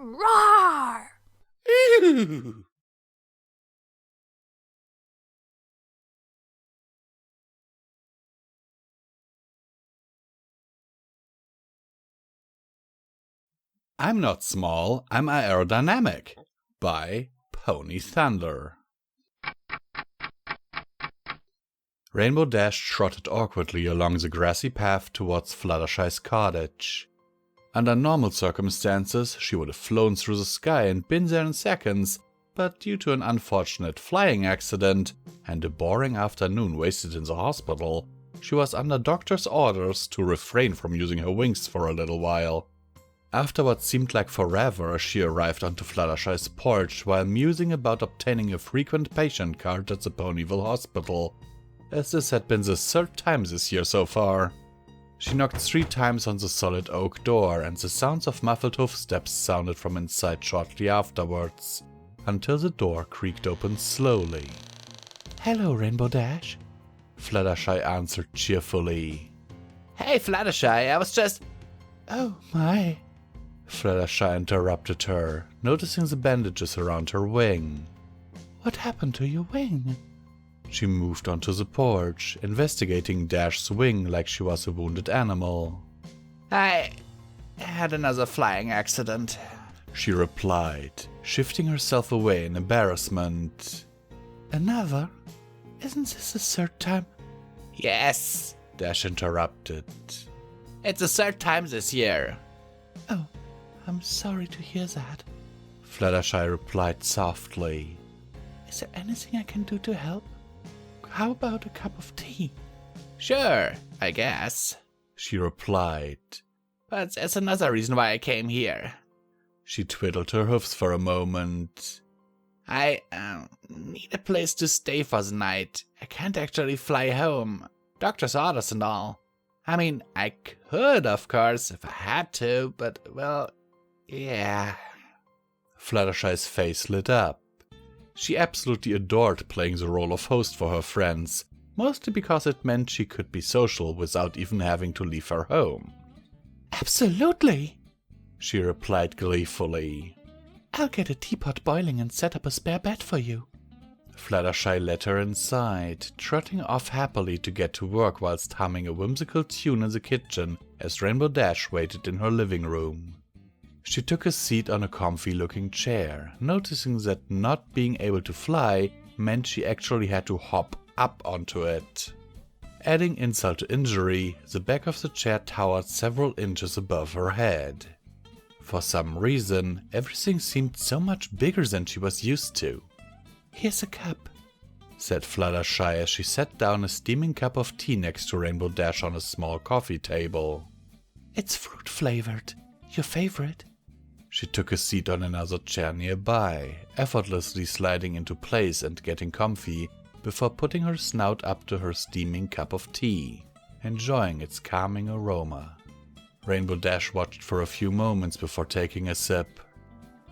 Roar! Ew. I'm Not Small, I'm Aerodynamic by PonyThunder. Rainbow Dash trotted awkwardly along the grassy path towards Fluttershy's cottage. Under normal circumstances, she would have flown through the sky and been there in seconds, but due to an unfortunate flying accident and a boring afternoon wasted in the hospital, she was under doctor's orders to refrain from using her wings for a little while. After what seemed like forever, she arrived onto Fluttershy's porch while musing about obtaining a frequent patient card at the Ponyville hospital, as this had been the third time this year so far. She knocked 3 times on the solid oak door, and the sounds of muffled hoofsteps sounded from inside shortly afterwards, until the door creaked open slowly. "Hello, Rainbow Dash," Fluttershy answered cheerfully. "Hey, Fluttershy, I was just..." "Oh my," Fluttershy interrupted her, noticing the bandages around her wing. "What happened to your wing?" She moved onto the porch, investigating Dash's wing like she was a wounded animal. "I had another flying accident," she replied, shifting herself away in embarrassment. "Another? Isn't this the 3rd time?" "Yes," Dash interrupted. "It's the 3rd time this year." "Oh, I'm sorry to hear that," Fluttershy replied softly. "Is there anything I can do to help? How about a cup of tea?" "Sure, I guess," she replied. "But there's another reason why I came here." She twiddled her hoofs for a moment. I need a place to stay for the night. I can't actually fly home. Doctor's orders and all. I mean, I could, of course, if I had to, but, well, yeah." Fluttershy's face lit up. She absolutely adored playing the role of host for her friends, mostly because it meant she could be social without even having to leave her home. "Absolutely," she replied gleefully. "I'll get a teapot boiling and set up a spare bed for you." Fluttershy led her inside, trotting off happily to get to work whilst humming a whimsical tune in the kitchen as Rainbow Dash waited in her living room. She took a seat on a comfy-looking chair, noticing that not being able to fly meant she actually had to hop up onto it. Adding insult to injury, the back of the chair towered several inches above her head. For some reason, everything seemed so much bigger than she was used to. "Here's a cup," said Fluttershy as she set down a steaming cup of tea next to Rainbow Dash on a small coffee table. "It's fruit-flavored. Your favorite?" She took a seat on another chair nearby, effortlessly sliding into place and getting comfy before putting her snout up to her steaming cup of tea, enjoying its calming aroma. Rainbow Dash watched for a few moments before taking a sip.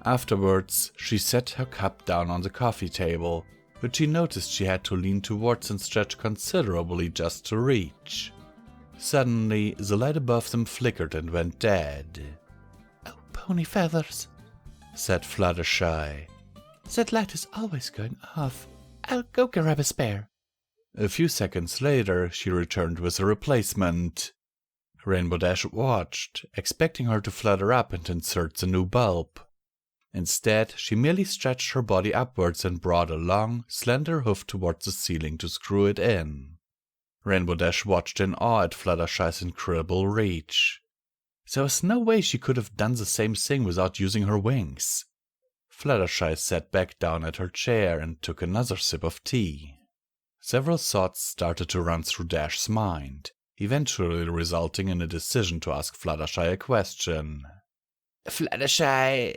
Afterwards, she set her cup down on the coffee table, which she noticed she had to lean towards and stretch considerably just to reach. Suddenly, the light above them flickered and went dead. "Oh, pony feathers," said Fluttershy. "That light is always going off. I'll go grab a spare." A few seconds later, she returned with a replacement. Rainbow Dash watched, expecting her to flutter up and insert the new bulb. Instead, she merely stretched her body upwards and brought a long, slender hoof towards the ceiling to screw it in. Rainbow Dash watched in awe at Fluttershy's incredible reach. There was no way she could have done the same thing without using her wings. Fluttershy sat back down at her chair and took another sip of tea. Several thoughts started to run through Dash's mind, eventually resulting in a decision to ask Fluttershy a question. "Fluttershy,"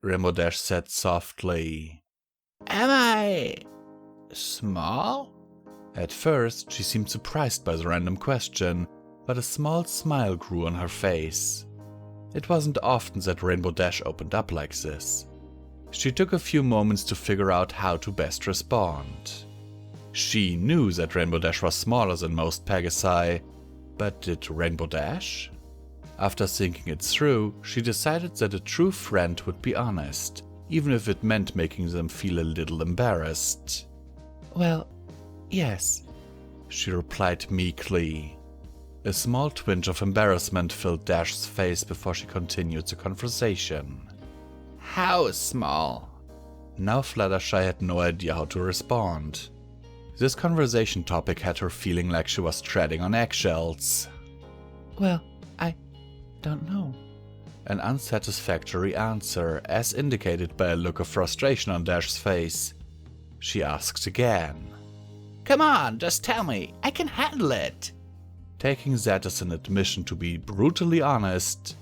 Rainbow Dash said softly, "am I small?" At first, she seemed surprised by the random question, but a small smile grew on her face. It wasn't often that Rainbow Dash opened up like this. She took a few moments to figure out how to best respond. She knew that Rainbow Dash was smaller than most Pegasi, but did Rainbow Dash? After thinking it through, she decided that a true friend would be honest, even if it meant making them feel a little embarrassed. Well, yes, she replied meekly. A small twinge of embarrassment filled Dash's face before she continued the conversation. How small? Now Fluttershy had no idea how to respond. This conversation topic had her feeling like she was treading on eggshells. Well, I don't know. An unsatisfactory answer, as indicated by a look of frustration on Dash's face. She asked again. Come on, just tell me. I can handle it. Taking that as an admission to be brutally honest,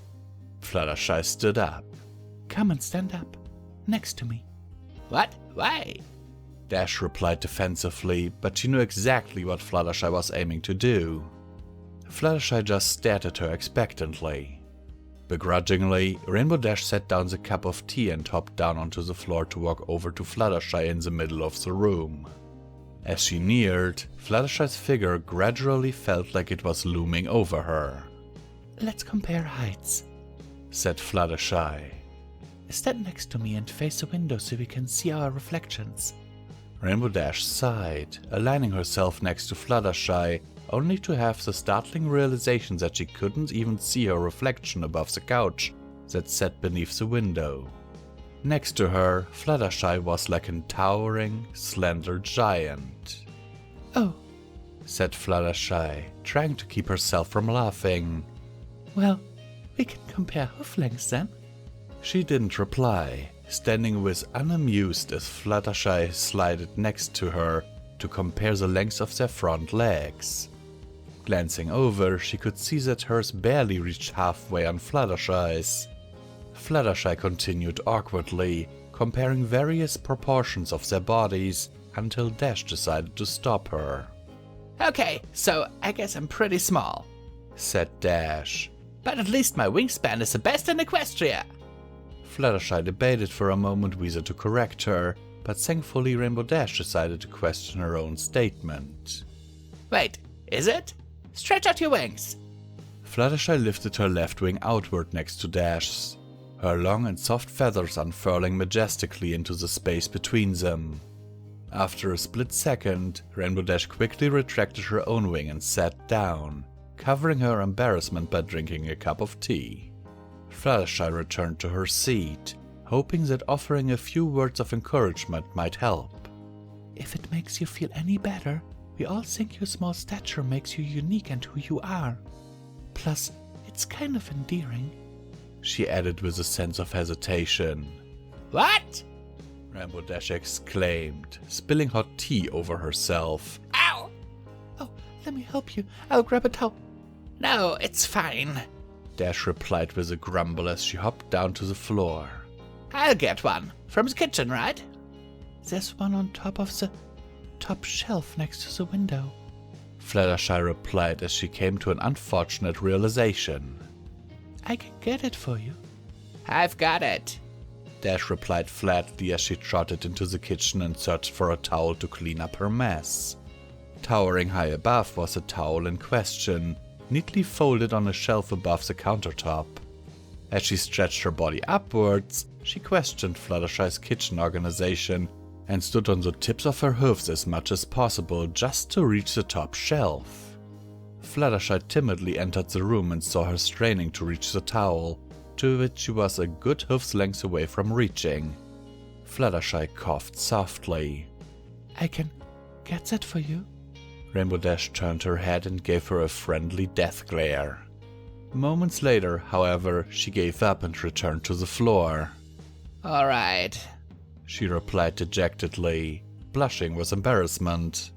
Fluttershy stood up. Come and stand up, next to me. What? Why? Dash replied defensively, but she knew exactly what Fluttershy was aiming to do. Fluttershy just stared at her expectantly. Begrudgingly, Rainbow Dash set down the cup of tea and hopped down onto the floor to walk over to Fluttershy in the middle of the room. As she neared, Fluttershy's figure gradually felt like it was looming over her. Let's compare heights, said Fluttershy. Stand next to me and face the window so we can see our reflections. Rainbow Dash sighed, aligning herself next to Fluttershy, only to have the startling realization that she couldn't even see her reflection above the couch that sat beneath the window. Next to her, Fluttershy was like a towering, slender giant. Oh, said Fluttershy, trying to keep herself from laughing. Well, we can compare hoof lengths then. She didn't reply, standing with unamused as Fluttershy slided next to her to compare the lengths of their front legs. Glancing over, she could see that hers barely reached halfway on Fluttershy's. Fluttershy continued awkwardly, comparing various proportions of their bodies until Dash decided to stop her. Okay, so I guess I'm pretty small, said Dash. But at least my wingspan is the best in Equestria. Fluttershy debated for a moment whether to correct her, but thankfully Rainbow Dash decided to question her own statement. Wait, is it? Stretch out your wings. Fluttershy lifted her left wing outward next to Dash's, her long and soft feathers unfurling majestically into the space between them. After a split second, Rainbow Dash quickly retracted her own wing and sat down, covering her embarrassment by drinking a cup of tea. Fluttershy returned to her seat, hoping that offering a few words of encouragement might help. If it makes you feel any better, we all think your small stature makes you unique and who you are. Plus, it's kind of endearing, she added with a sense of hesitation. What? Rainbow Dash exclaimed, spilling hot tea over herself. Ow! Oh, let me help you. I'll grab a towel. No, it's fine, Dash replied with a grumble as she hopped down to the floor. I'll get one. From the kitchen, right? There's one on top of the top shelf next to the window, Fluttershy replied as she came to an unfortunate realization. I can get it for you. I've got it, Dash replied flatly as she trotted into the kitchen and searched for a towel to clean up her mess. Towering high above was the towel in question, neatly folded on a shelf above the countertop. As she stretched her body upwards, she questioned Fluttershy's kitchen organization and stood on the tips of her hooves as much as possible just to reach the top shelf. Fluttershy timidly entered the room and saw her straining to reach the towel, to which she was a good hoof's length away from reaching. Fluttershy coughed softly. I can get that for you. Rainbow Dash turned her head and gave her a friendly death glare. Moments later, however, she gave up and returned to the floor. All right, she replied dejectedly, blushing with embarrassment.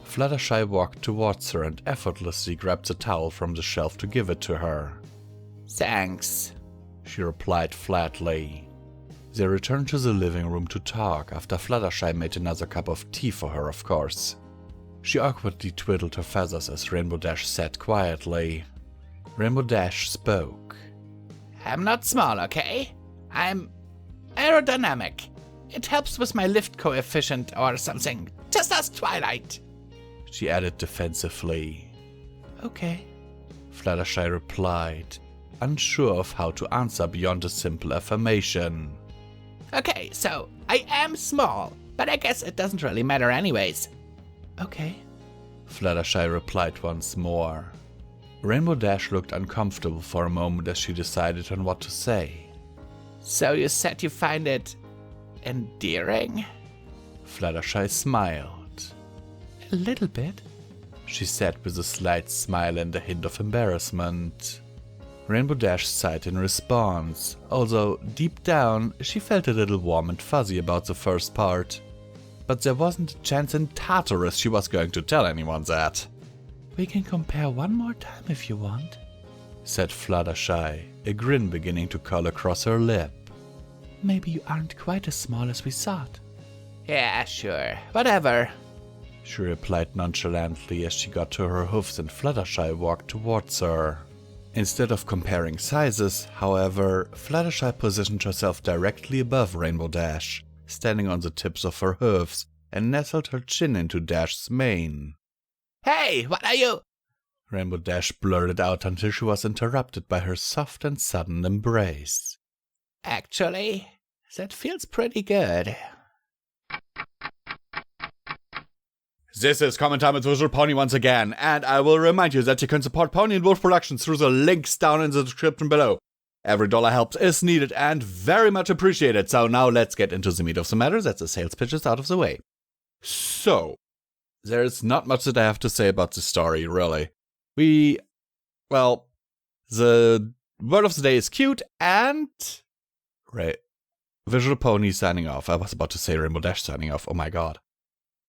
Fluttershy walked towards her and effortlessly grabbed the towel from the shelf to give it to her. Thanks, she replied flatly. They returned to the living room to talk after Fluttershy made another cup of tea for her, of course. She awkwardly twiddled her feathers as Rainbow Dash sat quietly. Rainbow Dash spoke. I'm not small, okay? I'm aerodynamic. It helps with my lift coefficient or something. Just ask Twilight, she added defensively. Okay, Fluttershy replied, unsure of how to answer beyond a simple affirmation. Okay, so I am small, but I guess it doesn't really matter anyways. Okay. Fluttershy replied once more. Rainbow Dash looked uncomfortable for a moment as she decided on what to say. So you said you find it endearing? Fluttershy smiled. A little bit. She said with a slight smile and a hint of embarrassment. Rainbow Dash sighed in response, although deep down she felt a little warm and fuzzy about the first part. But there wasn't a chance in Tartarus she was going to tell anyone that. We can compare one more time if you want, said Fluttershy, a grin beginning to curl across her lip. Maybe you aren't quite as small as we thought. Yeah, sure. Whatever. She replied nonchalantly as she got to her hoofs and Fluttershy walked towards her. Instead of comparing sizes, however, Fluttershy positioned herself directly above Rainbow Dash, standing on the tips of her hoofs, and nestled her chin into Dash's mane. Hey, what are you? Rainbow Dash blurted out until she was interrupted by her soft and sudden embrace. Actually, that feels pretty good. This is Comment Time with Visual Pony once again, and I will remind you that you can support Pony&Wolf Productions through the links down in the description below. Every dollar helps is needed and very much appreciated, so now let's get into the meat of the matter. That's the sales pitches out of the way. So, there's not much that I have to say about the story, really. The word of the day is cute and... Right. Visual Pony signing off. I was about to say Rainbow Dash signing off. Oh my god.